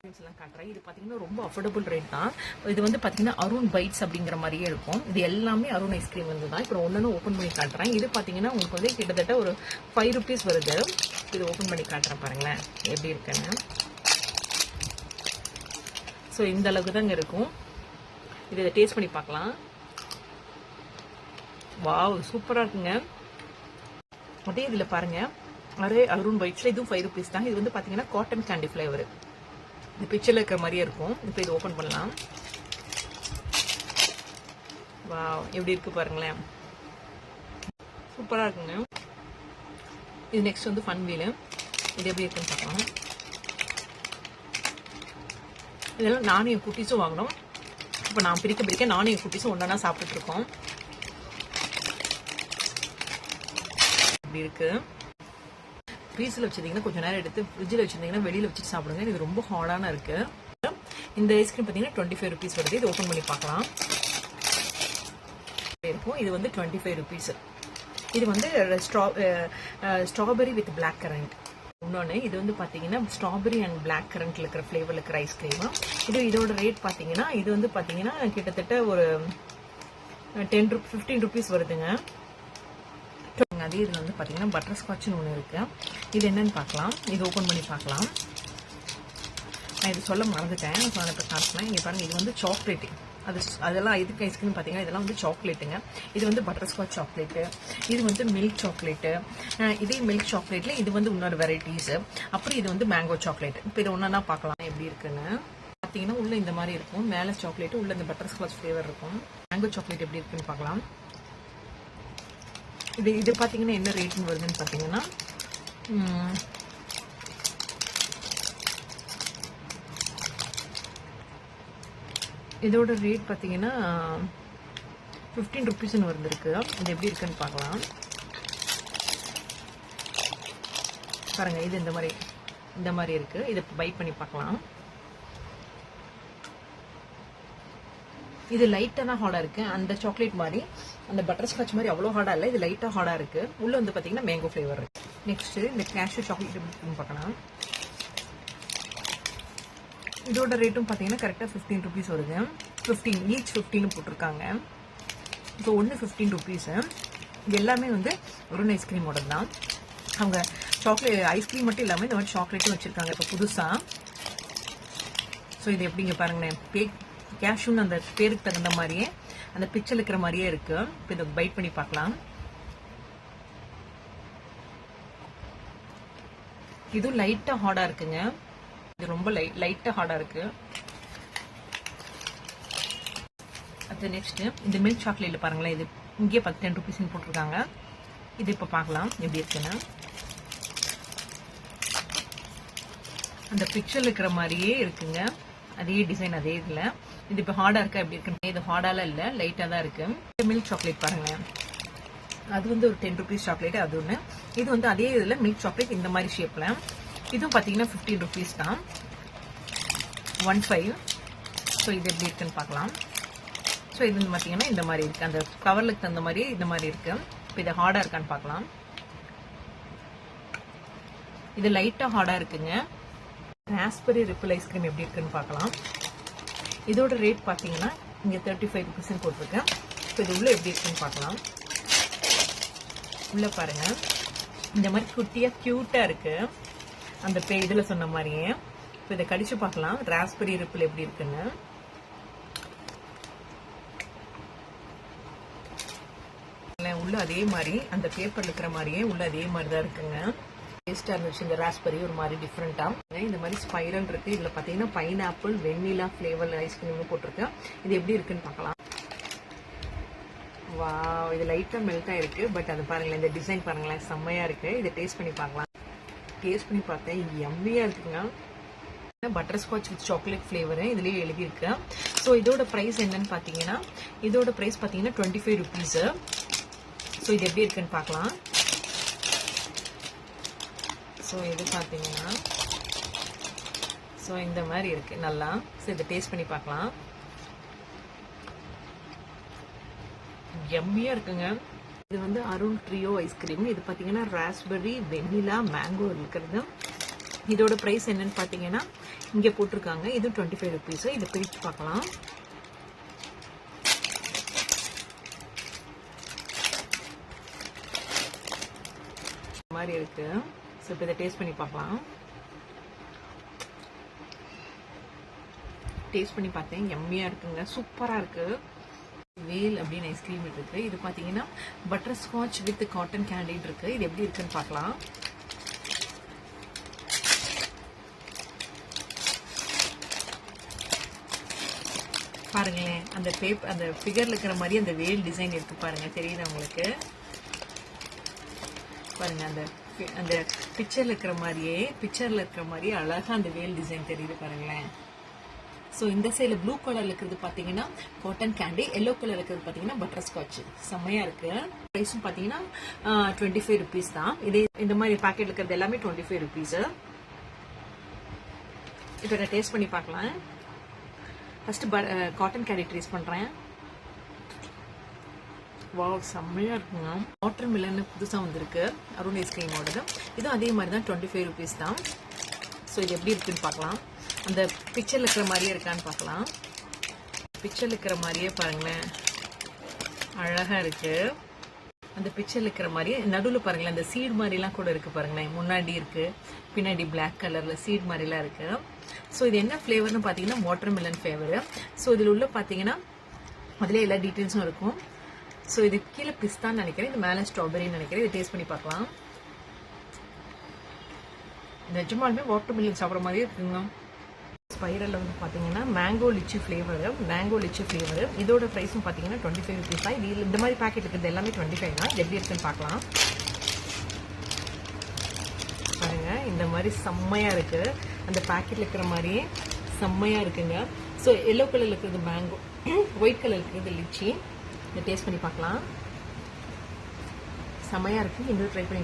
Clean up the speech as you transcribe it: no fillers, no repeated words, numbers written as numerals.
காட்டுறேன். இது பார்த்தீங்கன்னா ரொம்ப அஃபோர்டபுள் ரேட் தான். இது வந்து பார்த்தீங்கன்னா அருண் பைட்ஸ் அப்படிங்கிற மாதிரியே இருக்கும். இது எல்லாமே அருண் ஐஸ்கிரீம் வந்து தான். இப்போ ஒன்று ஓப்பன் பண்ணி காட்டுறேன். இது பார்த்தீங்கன்னா உங்களுக்கு வந்து கிட்டத்தட்ட ஒரு 5 rupees வருது. இது ஓப்பன் பண்ணி காட்டுறேன் பாருங்களேன் எப்படி இருக்குன்னு. ஸோ இந்த அளவுக்கு தாங்க இருக்கும். இதை டேஸ்ட் பண்ணி பார்க்கலாம். வாவ், சூப்பராக இருக்குங்க. அதே இதில் பாருங்க, அரே அருண் பைட்ஸில் இதுவும் 5 rupees தான். இது வந்து பார்த்தீங்கன்னா காட்டன் கேண்டி ஃப்ளேவர். இது பிக்சர்ல இருக்கிற மாதிரியே இருக்கும். இப்போ இது ஓப்பன் பண்ணலாம். வாவ், எப்படி இருக்கு பாருங்களேன், சூப்பராக இருக்குங்க. இது நெக்ஸ்ட் வந்து ஃபன் வீல். இது எப்படி இருக்குன்னு பார்க்கலாம். இதெல்லாம் நானும் என் குட்டீஸும் வாங்கினோம். இப்போ நான் பிரிக்க நானும் என் குட்டீஸும் ஒன்றா சாப்பிட்டுட்டு இருக்கோம். இப்படி இருக்கு. ஃப்ரீஸில் வச்சிருந்தீங்கன்னா கொஞ்சம் நேரம் எடுத்து ஃப்ரிட்ஜில் வச்சிருந்தீங்கன்னா வெளியில் வச்சுட்டு சாப்பிடுங்க. இது ரொம்ப ஹார்டான இருக்கு. இந்த ஐஸ்கிரீம் பார்த்தீங்கன்னா 25 rupees வருது. இது ஓப்பன் பண்ணி பார்க்கலாம். இருக்கும். இது வந்து 25 rupees. இது வந்து ஸ்ட்ராபெரி வித் பிளாக் கரண்ட். இன்னொன்று இது வந்து பார்த்தீங்கன்னா ஸ்ட்ராபெரி அண்ட் பிளாக் கரண்ட்ல இருக்கிற ஃப்ளேவரில் இருக்கிற ஐஸ்கிரீம். இதோட ரேட் பார்த்தீங்கன்னா இது வந்து பார்த்தீங்கன்னா கிட்டத்தட்ட ஒரு 15 rupees வருதுங்க. அதே இதில் வந்து பார்த்தீங்கன்னா பட்டர் ஸ்காட்ச்னு ஒன்று இருக்கு. இது என்னன்னு பார்க்கலாம். இது ஓப்பன் பண்ணி பார்க்கலாம். நான் இது சொல்ல மறந்துட்டேன். நான் இப்போ காட்டுறேன். இங்கே பாருங்க, இது வந்து சாக்லேட்டு. அதெல்லாம் இதுக்கு ஐஸ்கிரீம் பார்த்தீங்கன்னா இதெல்லாம் வந்து சாக்லேட்டுங்க. இது வந்து பட்டர் ஸ்காட்ச் சாக்லேட்டு. இது வந்து மில்க் சாக்லேட்டு. இதே மில்க் சாக்லேட்ல இது வந்து இன்னொரு வெரைட்டிஸ். அப்புறம் இது வந்து மேங்கோ சாக்லேட். இப்போ இது ஒன்றா பார்க்கலாம் எப்படி இருக்குன்னு. பார்த்தீங்கன்னா உள்ள இந்த மாதிரி இருக்கும். மேலே சாக்லேட்டு, உள்ள இந்த பட்டர் ஸ்காட்ச் ஃப்ளேவர் இருக்கும். மேங்கோ சாக்லேட் எப்படி இருக்குன்னு பார்க்கலாம். இது பார்த்தீங்கன்னா என்ன ரேட்னு வருதுன்னு பார்த்தீங்கன்னா இதோட ரேட் பார்த்தீங்கன்னா 15 rupeesன்னு வந்துருக்கு. இது எப்படி இருக்குன்னு பார்க்கலாம். பாருங்க, இது இந்த மாதிரி இருக்கு. இதை பைட் பண்ணி பார்க்கலாம். இது லைட்டாக தான் ஹார்டாக இருக்கு. அந்த சாக்லேட் மாதிரி, அந்த பட்டர் ஸ்காட்ச் மாதிரி அவ்வளோ ஹார்டாக இல்லை. இது லைட்டாக ஹார்டாக இருக்கு. உள்ள வந்து பார்த்தீங்கன்னா மேங்கோ ஃப்ளேவர் இருக்கு. நெக்ஸ்ட் இந்த கேஷ்யூ சாக்லேட் எப்படி இருக்குன்னு பார்க்கலாம். இதோட ரேட்டும் பார்த்தீங்கன்னா கரெக்டாக 15 rupees வருது. 15 ஈச் 15 போட்டிருக்காங்க. இப்போ ஒன்று 15 rupees. இது எல்லாமே வந்து அருண் ஐஸ்கிரீமோட தான். அவங்க சாக்லேட் ஐஸ்கிரீம் மட்டும் இல்லாமல் இந்த மாதிரி சாக்லேட்டும் வச்சிருக்காங்க இப்போ புதுசாக. ஸோ இது எப்படிங்க பாருங்களேன், கேஷ்யூன்னு அந்த பேருக்கு தகுந்த மாதிரியே அந்த பிக்சர் இருக்கிற மாதிரியே இருக்கு. இப்போ இதை பைட் பண்ணி பார்க்கலாம். இதுவும் லைட்டா ஹார்டா இருக்குங்க. இது ரொம்ப லைட்டா ஹார்டா இருக்கு. அது நெக்ஸ்ட் இந்த மில்க் சாக்லேட்ல பாருங்களேன். இது இங்கே 10 rupees போட்டிருக்காங்க. இது இப்போ பார்க்கலாம் எப்படி இருக்குன்னு. அந்த பிக்சர்ல இருக்கிற மாதிரியே இருக்குங்க. அதே டிசைன் அதே இதில். இது இப்போ ஹார்டாக இருக்கா எப்படி இருக்குன்னு. இது ஹார்டாலாம் இல்லை, லைட்டாக தான் இருக்கு. மில்க் சாக்லேட் பாருங்களேன், அது வந்து ஒரு 10 rupees சாக்லேட். அது ஒன்று. இது வந்து அதே இதில் மில்க் சாக்லேட் இந்த மாதிரி ஷேப்பில். இதுவும் பார்த்தீங்கன்னா 15 rupees தான். 15. ஸோ இது எப்படி இருக்குன்னு பார்க்கலாம். ஸோ இது வந்து பார்த்தீங்கன்னா இந்த மாதிரி இருக்கு. அந்த கவர்லுக்கு தகுந்த மாதிரியே இந்த மாதிரி இருக்கு. இப்போ இது ஹார்டாக இருக்கான்னு பார்க்கலாம். இது லைட்டாக ஹார்டாக இருக்குங்க. ராஸ்பெரி ரிப்பிள் ஐஸ்கிரீம் எப்படி இருக்குன்னு பார்க்கலாம். இதோட ரேட் பார்த்தீங்கன்னா இங்கே 35 rupees போட்டிருக்கேன். இப்போ இது உள்ள எப்படி இருக்குன்னு பார்க்கலாம். உள்ள பாருங்க, இந்த மாதிரி குட்டியாக க்யூட்டாக இருக்கு. அந்த இதில் சொன்ன மாதிரியே. இப்போ இதை கடிச்சு பார்க்கலாம் ராஸ்பெரி ரிப்பிள் எப்படி இருக்குன்னு. உள்ள அதே மாதிரி அந்த பேப்பர்ல இருக்கிற மாதிரியே உள்ள அதே மாதிரி தான் இருக்குங்க. டேஸ்டா இருந்துச்சு. இந்த ராஸ்பெரி ஒரு மாதிரி டிஃப்ரெண்டா இந்த மாதிரி ஸ்பைரல் இருக்கு. இதுல பாத்தீங்கன்னா பைனாப்பிள் வெண்ணிலா ஃபிளேவர் ஐஸ்கிரீம் போட்டிருக்கேன். இது எப்படி இருக்குன்னு பார்க்கலாம். வாவ், இது லைட்டா மெல்ட் ஆயிருக்கு. பட் அது பாருங்களேன், இந்த டிசைன் பாருங்களேன், செம்மையா இருக்கு. இதை டேஸ்ட் பண்ணி பார்க்கலாம். டேஸ்ட் பண்ணி பார்த்தேன், எம்மியா இருக்குங்க. Butterscotch with chocolate flavour இதுலயே எழுதியிருக்கு. ஸோ இதோட பிரைஸ் என்னன்னு பாத்தீங்கன்னா, இதோட பிரைஸ் பாத்தீங்கன்னா 25 rupees. ஸோ இது எப்படி இருக்குன்னு பார்க்கலாம். ஸோ இது பார்த்தீங்கன்னா ஸோ இந்த மாதிரி இருக்கு நல்லா. ஸோ இதை டேஸ்ட் பண்ணி பார்க்கலாம். எம்மியா இருக்குங்க. இது வந்து அருண் ட்ரியோ ஐஸ்கிரீம். இது பார்த்தீங்கன்னா ராஸ்பெரி வெண்ணிலா மேங்கோ இருக்கிறது. இதோட பிரைஸ் என்னன்னு பார்த்தீங்கன்னா இங்கே போட்டிருக்காங்க. இது 25 rupees. இதை பிரித்து பார்க்கலாம். இந்த மாதிரி இருக்கு. ஸோ இப்போ இதை டேஸ்ட் பண்ணி பார்க்கலாம். டேஸ்ட் பண்ணி பார்த்தேன். எம்மியாக இருக்குங்க. சூப்பராக இருக்குது. வேல் அப்படின்னு ஐஸ்கிரீம் இருக்குது. இது பார்த்தீங்கன்னா butterscotch with cotton candied இருக்குது. இது எப்படி இருக்குன்னு பார்க்கலாம். பாருங்களேன், அந்த அந்த ஃபிகர்ல இருக்கிற மாதிரி அந்த வேல் டிசைன் இருக்கு பாருங்க. தெரியுது உங்களுக்கு? பாருங்க, அந்த அந்த பிக்சர்ல இருக்கிற மாதிரியே அழகா அந்த வேல் டிசைன் தெரியுது பாருங்களேன். ஸோ இந்த சைடில் ப்ளூ கலர்ல இருக்கிறது பார்த்தீங்கன்னா காட்டன் கேண்டி, எல்லோ கலர் இருக்கிறது பார்த்தீங்கன்னா பட்டர் ஸ்காட்ச். செம்மையா இருக்கு. ப்ரைஸும் பார்த்தீங்கன்னா 25 rupees தான். இதே இந்த மாதிரி பாக்கெட் இருக்கிறது எல்லாமே 25 rupees. இப்போ நான் டேஸ்ட் பண்ணி பார்க்கலாம். ஃபர்ஸ்ட் காட்டன் கேண்டி டேஸ்ட் பண்றேன். வாவ், செம்மையா இருக்குங்க. வாட்டர் மில்லன் புதுசாக வந்திருக்கு அருண் ஐஸ்கிரீமோடது. இதுவும் அதே மாதிரி தான் 25 rupees தான். ஸோ இது எப்படி இருக்குன்னு பார்க்கலாம். அந்த பிக்சர்ல இருக்கிற மாதிரியே இருக்கான்னு பார்க்கலாம். பிக்சர்ல இருக்கிற மாதிரியே பாருங்களேன், அழகா இருக்கு. அந்த பிக்சர்ல இருக்கிற மாதிரியே நடுவில் பாருங்களேன், அந்த சீட் மாதிரிலாம் கூட இருக்கு பாருங்களேன். முன்னாடி இருக்கு, பின்னாடி பிளாக் கலர்ல சீட் மாதிரிலாம் இருக்கு. ஸோ இது என்ன ஃப்ளேவர்னு பார்த்தீங்கன்னா வாட்டர் மில்லன் ஃப்ளேவர். ஸோ இதில் உள்ள பார்த்தீங்கன்னா அதிலே எல்லா டீட்டெயில்ஸும் இருக்கும். ஸோ இது கீழே பிஸ்தான்னு நினைக்கிறேன், இது மேலே ஸ்ட்ராபெரின்னு நினைக்கிறேன். இதை டேஸ்ட் பண்ணி பார்க்கலாம். நிஜமாலுமே வாட்டர் மில்லன் சாப்பிட்ற மாதிரியே இருக்குங்க. ஸ்பைரலில் வந்து பார்த்தீங்கன்னா மேங்கோ லிச்சி ஃப்ளேவர். இதோட ப்ரைஸும் பார்த்தீங்கன்னா 25 rupees தான். இது இந்த மாதிரி பேக்கெட் இருக்கிறது எல்லாமே 25 தான். இது எப்படி இருக்குன்னு பார்க்கலாம். பாருங்க, இந்த மாதிரி செம்மையாக இருக்கு. அந்த பேக்கெட்டில் இருக்கிற மாதிரியே செம்மையாக இருக்குங்க. ஸோ எல்லோ கலரில் இருக்கிறது மேங்கோ, ஒயிட் கலர் இருக்கிறது லிச்சி. இதை டேஸ்ட் பண்ணி பார்க்கலாம். செம்மையாக இருக்கு. இன்னும் ட்ரை பண்ணி